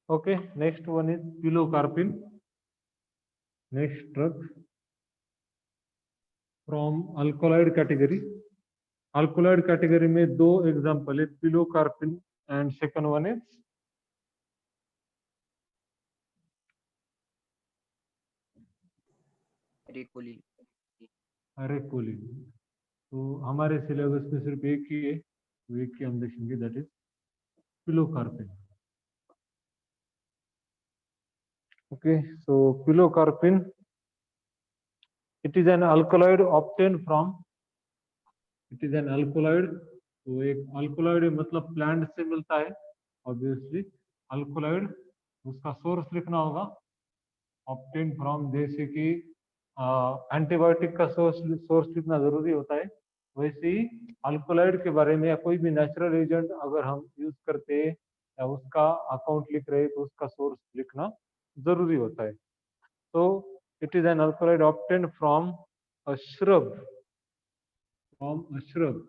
Okay, next one is pilocarpine. Next drug from alkaloid category. Alkaloid category में दो example है, pilocarpine and second one is अरेकोलिन. तो हमारे syllabus में सिर्फ एक ही है, तो एक ही हम देखेंगे, that is pilocarpine. Okay, so pilocarpine, it is an alkaloid obtained from, it is an alkaloid. तो एक अल्कोलॉइड मतलब प्लांट से मिलता है ऑब्वियसली. अल्कोलॉइड उसका सोर्स लिखना होगा, ऑब्टेन फ्रॉम, जैसे कि एंटीबायोटिक का सोर्स लिखना जरूरी होता है, वैसे ही अल्कोलॉइड के बारे में या कोई भी नेचुरल एजेंट अगर हम यूज करते हैं या उसका अकाउंट लिख रहे हैं तो उसका सोर्स लिखना जरूरी होता है. तो it is an alkaloid obtain from a shrub. From a shrub.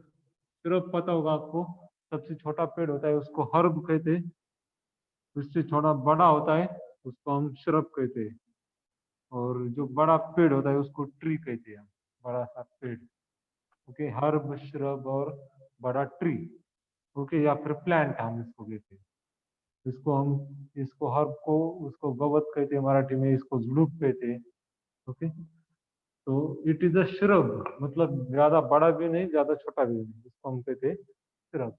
Shrub पता होगा आपको, सबसे छोटा पेड़ होता है उसको हर्ब कहते हैं, उससे थोड़ा बड़ा होता है उसको हम श्रब कहते हैं, और जो बड़ा पेड़ होता है उसको ट्री कहते हैं, बड़ा सा पेड़. ओके, हर्ब, श्रब और बड़ा ट्री. ओके, या फिर प्लांट हम इसको कहते हैं. इसको हर्ब को उसको गवत कहते हैं मराठी में, इसको झुडूप कहते हैं. ओके, तो इट इज अ श्रब, मतलब ज्यादा बड़ा भी नहीं ज्यादा छोटा भी नहीं, इसको हम कहते हैं श्रब.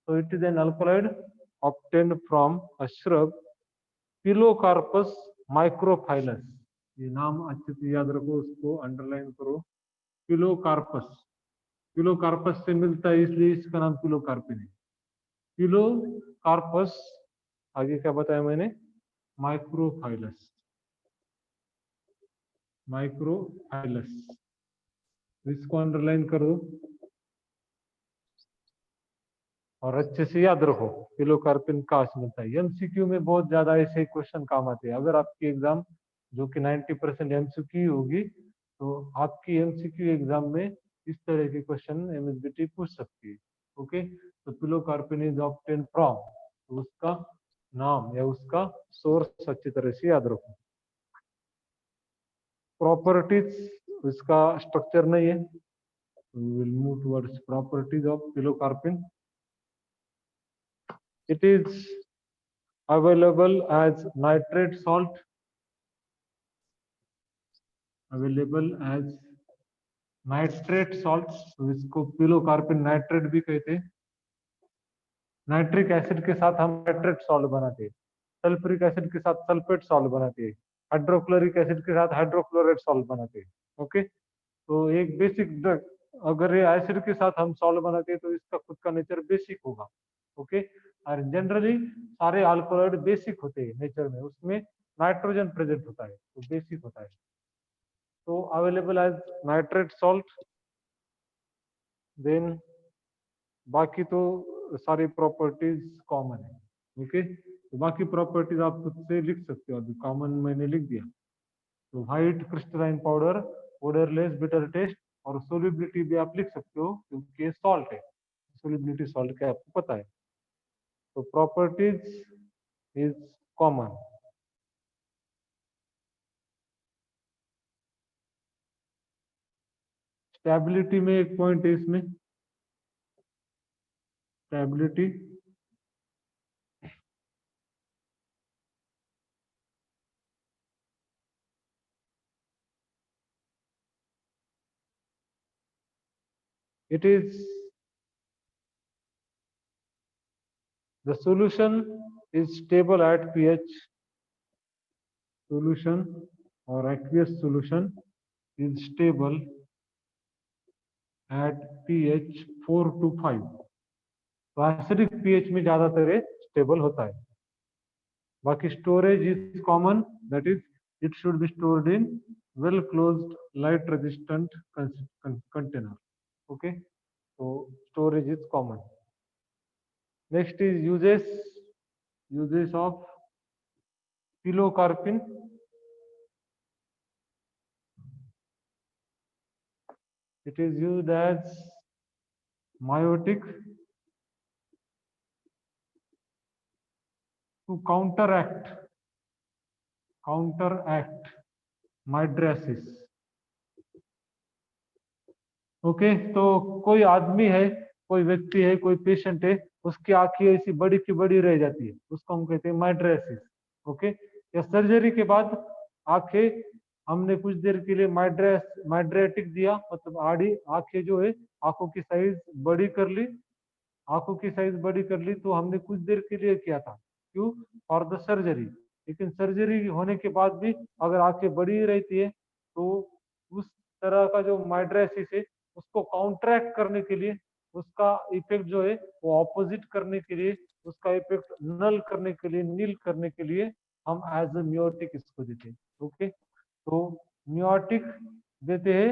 तो it is an alkaloid obtained from a shrub, Pilocarpus microphyllus. ये नाम अच्छे से याद रखो, उसको अंडरलाइन करो. पिलोकार्पस, पिलोकार्पस से मिलता है इसलिए इसका नाम पिलोकार्पिन है. पिलोकार्पस, आगे क्या बताया मैंने, माइक्रोफाइलस. माइक्रोफाइलस, इसको अंडरलाइन कर दो और अच्छे से याद रखो पिलोकार्पिन कहाँ से मिलता है. एमसीक्यू में बहुत ज्यादा ऐसे क्वेश्चन काम आते हैं. अगर आपकी एग्जाम जो कि 90% एमसीक्यू होगी, तो आपकी एमसीक्यू एग्जाम में इस तरह के क्वेश्चन एमएसबीटी पूछ सकती है. ओके, तो पिलोकार्पिन इज ऑब्टेन फ्रॉम, तो उसका नाम या उसका सोर्स अच्छी तरह से याद रखो. प्रॉपर्टीज, इसका स्ट्रक्चर नहीं है. we will move towards properties of pilocarpine. It is available as nitrate salt, available as nitrate salt, तो इसको पिलोकार्पिन नाइट्रेट भी कहते हैं. नाइट्रिक एसिड के साथ हम नाइट्रेट सॉल्ट बनाते हैं, सल्फ्यूरिक एसिड के साथ सल्फेट सॉल्ट बनाते हैं, हाइड्रोक्लोरिक एसिड के साथ हाइड्रोक्लोराइड सॉल्ट बनाते हैं. ओके, तो एक बेसिक ड्रग, अगर ये एसिड के साथ हम सॉल्ट बनाते हैं तो इसका खुद का नेचर बेसिक होगा. ओके, और जनरली सारे अल्कोलॉइड बेसिक होते हैं नेचर में, उसमें नाइट्रोजन प्रेजेंट होता है तो बेसिक होता है. तो available as nitrate salt. Then बाकी तो सारी प्रॉपर्टीज कॉमन है. ओके, तो बाकी प्रॉपर्टीज आप खुद से लिख सकते हो, अभी कॉमन मैंने लिख दिया. तो white crystalline powder, odourless, bitter taste, और सोलिबिलिटी भी आप लिख सकते हो क्योंकि ये सॉल्ट है, सोलिबिलिटी सॉल्ट का आपको पता है. तो प्रॉपर्टीज इज कॉमन. स्टेबिलिटी में एक पॉइंट है इसमें, stability. it is the solution is stable at pH. Solution or aqueous solution is stable at pH 4 to 5. तो एसिडिक pH में ज्यादातर स्टेबल होता है. बाकी storage is common, that is it should be stored in well closed light resistant container. Okay, so storage is common. Next is uses of pilocarpine. It is used as meiotic to counteract mydriasis. Okay, तो कोई आदमी है, कोई व्यक्ति है, कोई patient है, उसकी आंखें ऐसी बड़ी की बड़ी रह जाती है, उसको हम कहते हैं माइड्रेसिस. ओके, या सर्जरी के बाद आंखें हमने कुछ देर के लिए माइड्रेटिक दिया, मतलब आड़ी आंखें जो है आंखों की साइज बड़ी कर ली, तो हमने कुछ देर के लिए किया था. क्यों? For the surgery. लेकिन सर्जरी होने के बाद भी अगर आंखें बड़ी रहती है तो उस तरह का जो माइड्रेसिस है उसको काउंटरैक्ट करने के लिए, उसका इफेक्ट जो है वो ऑपोजिट करने के लिए, उसका इफेक्ट नील करने के लिए हम एज ए मियोटिक इसको देते हैं. ओके, तो मियोटिक देते हैं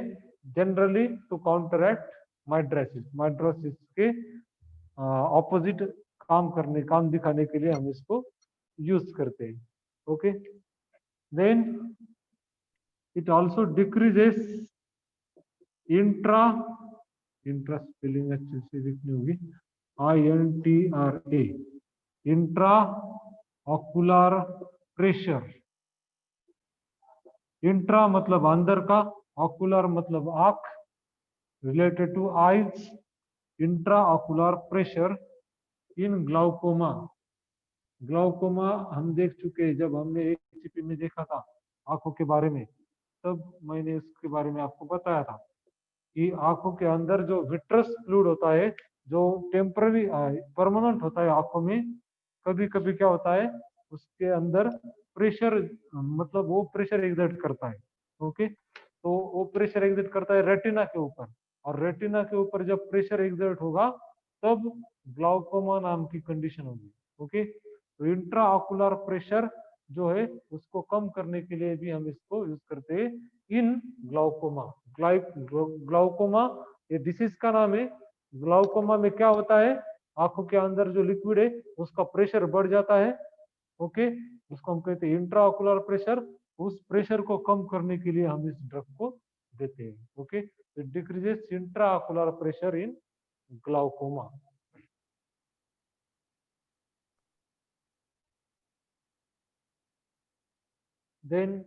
जनरली टू काउंटरैक्ट माइड्रेसिस के ऑपोजिट काम दिखाने के लिए हम इसको यूज करते हैं. Okay, then it also decreases intra spelling अच्छे से लिखनी होगी, INTRA, intra ocular pressure. Intra मतलब अंदर का, ऑकुलर मतलब आंख, related to eyes. Intra ocular pressure in glaucoma. Glaucoma हम देख चुके हैं, जब हमने एचसीपी में देखा था आंखों के बारे में, तब मैंने इसके बारे में आपको बताया था कि आंखों के अंदर जो विट्रस फ्लूइड होता है, जो टेम्पररी परमानेंट होता है आंखों में, कभी कभी क्या होता है उसके अंदर प्रेशर, मतलब वो प्रेशर एग्जर्ट करता है. ओके, तो वो प्रेशर एग्जर्ट करता है रेटिना के ऊपर, और रेटिना के ऊपर जब प्रेशर एग्जर्ट होगा तब ग्लाउकोमा नाम की कंडीशन होगी. ओके, तो इंट्रा ऑकुलर प्रेशर जो है उसको कम करने के लिए भी हम इसको यूज करते हैं इन ग्लाउकोमा. ग्लाउकोमा ये डिसीज का नाम है. ग्लाउकोमा में क्या होता है, आंखों के अंदर जो लिक्विड है उसका प्रेशर बढ़ जाता है. ओके, उसको हम कहते हैं इंट्रा ऑकुलर प्रेशर. उस प्रेशर को कम करने के लिए हम इस ड्रग को देते हैं. Okay, it decreases intra ocular pressure in glaucoma. Then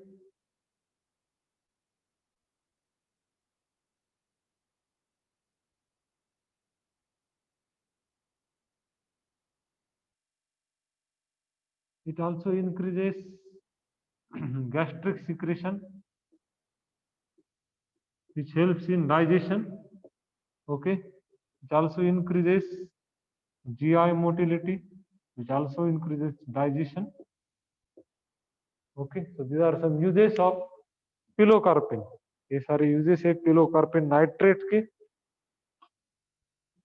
it also increases gastric secretion, which helps in digestion. Okay, it also increases GI motility, which also increases digestion. Okay, so these are some uses of pilocarpine. ये सारे uses है pilocarpine nitrate के.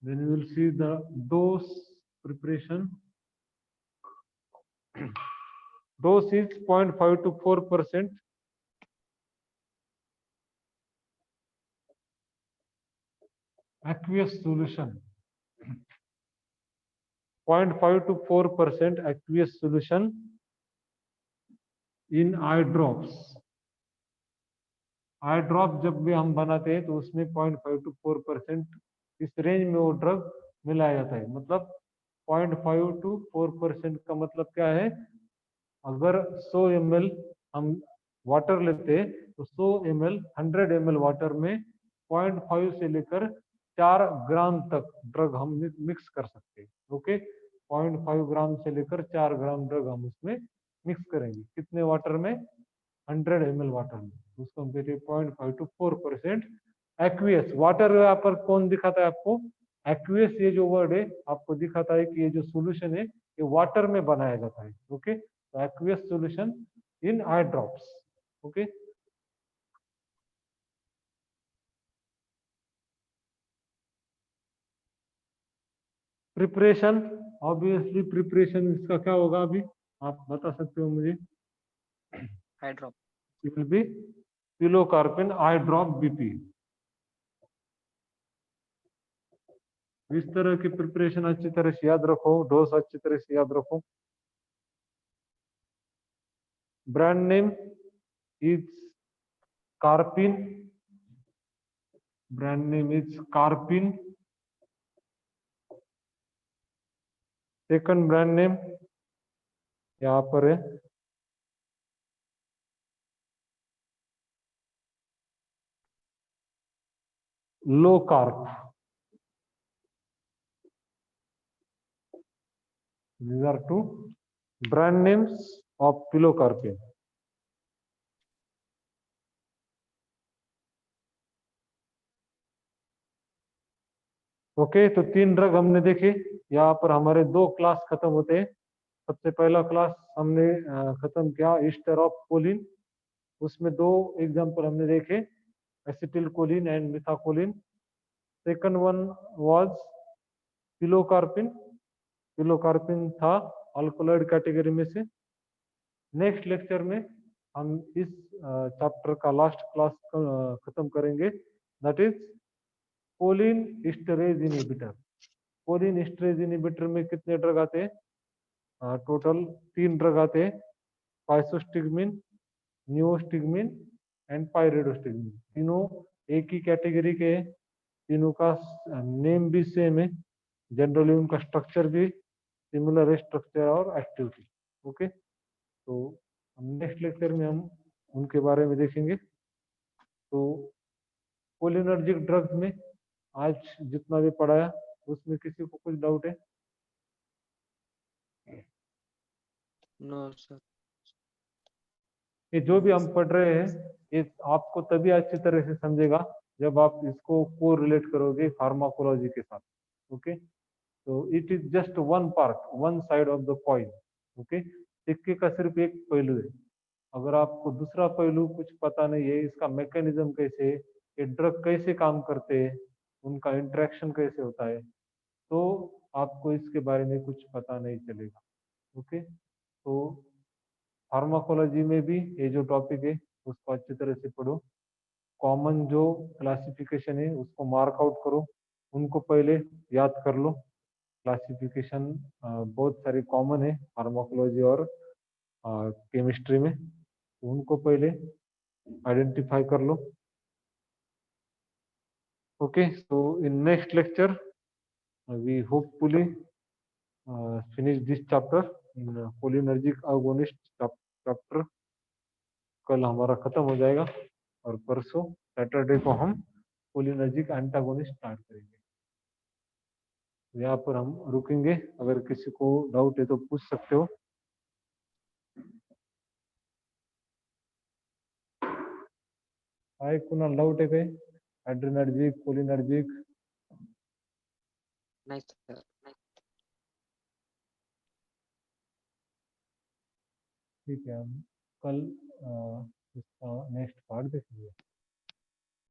Then we will see the dose preparation. Dose is 0.5 to 4% aqueous solution. 0.5 to 4% aqueous solution in eye drops. I drop जब भी हम बनाते हैं तो उसमें 0.5 to 4% इस रेंज में वो ड्रग मिलाया जाता है. मतलब 0.5 to 4% का मतलब क्या है, अगर 100 ml हम वाटर लेते हैं तो 100 ml 100 ml वाटर में 0.5 से लेकर 4 ग्राम तक ड्रग हम मिक्स कर सकते हैं. ओके, 0.5 ग्राम से लेकर 4 ग्राम ड्रग हम उसमें मिक्स करेंगे. कितने वाटर में? 100 ml वाटर में. उसको हम कहते हैं 0.5 to 4% एक्वियस, वाटर यहाँ पर कौन दिखाता है आपको? एक्वियस, ये जो वर्ड है आपको दिखाता है कि ये जो सॉल्यूशन है ये वाटर में बनाया जाता है। ओके, तो aqueous solution in eye drops. Okay, preparation, obviously preparation इसका क्या होगा अभी आप बता सकते हो मुझे? Eye drop, it will be pilocarpine eye drop BP. इस तरह की प्रिपरेशन अच्छी तरह से याद रखो, डोज अच्छी तरह से याद रखो। Brand name is Carpin, brand name is Carpin. Second brand name यहाँ पर है Locarp. These are two brand names of pilocarpine. Okay, तो तीन ड्रग हमने देखे। यहाँ पर हमारे दो क्लास खत्म होते हैं। सबसे पहला क्लास हमने खत्म किया ईस्टर ऑफ कोलिन, उसमें दो एग्जांपल हमने देखे, acetylcholine and methacholine. Second one was pilocarpine, pilocarpine था अल्कोलॉइड कैटेगरी में से। नेक्स्ट लेक्चर में हम इस चैप्टर का लास्ट क्लास खत्म करेंगे, that is choline esterase inhibitor. Choline esterase inhibitor में कितने ड्रग आते हैं? टोटल तीन ड्रग आते हैं, पाइसोस्टिग्मिन, नियोस्टिग्मिन एंड पाइरिडोस्टिग्मिन। तीनों एक ही कैटेगरी के हैं, तीनों का नेम भी सेम है, जनरली उनका स्ट्रक्चर भी सिमिलर है, स्ट्रक्चर और एक्टिविटी। ओके, तो नेक्स्ट लेक्चर में हम उनके बारे में देखेंगे। तो कोलिनर्जिक ड्रग्स में आज जितना भी पढ़ाया उसमें किसी को कुछ डाउट है? No sir. ये जो भी हम पढ़ रहे हैं ये आपको तभी अच्छी तरह से समझेगा जब आप इसको को रिलेट करोगे फार्माकोलॉजी के साथ। ओके, तो it is just one part, one side of the coin. Okay, सिक्के का सिर्फ एक पहलू है। अगर आपको दूसरा पहलू कुछ पता नहीं है, इसका मैकेनिज्म कैसे है, ये ड्रग कैसे काम करते हैं, उनका इंटरेक्शन कैसे होता है, तो आपको इसके बारे में कुछ पता नहीं चलेगा। ओके, तो फार्माकोलॉजी में भी ये जो टॉपिक है उसको अच्छी तरह से पढ़ो। कॉमन जो क्लासिफिकेशन है उसको मार्क आउट करो, उनको पहले याद कर लो। क्लासिफिकेशन बहुत सारे कॉमन है फार्माकोलॉजी और केमिस्ट्री में, तो उनको पहले आइडेंटिफाई कर लो। Okay, so in next lecture we hopefully finish this chapter in cholinergic agonist chapter. कल हमारा खत्म हो जाएगा और परसों सैटरडे को हम कोलिनर्जिक एंटागोनिस्ट स्टार्ट करेंगे। यहाँ पर हम रुकेंगे, अगर किसी को डाउट है तो पूछ सकते हो। हाय कुणाल, डाउट है काही? Adrenergic, cholinergic? नहीं सर। ठीक है, हम कल इसका नेक्स्ट पार्ट देखेंगे।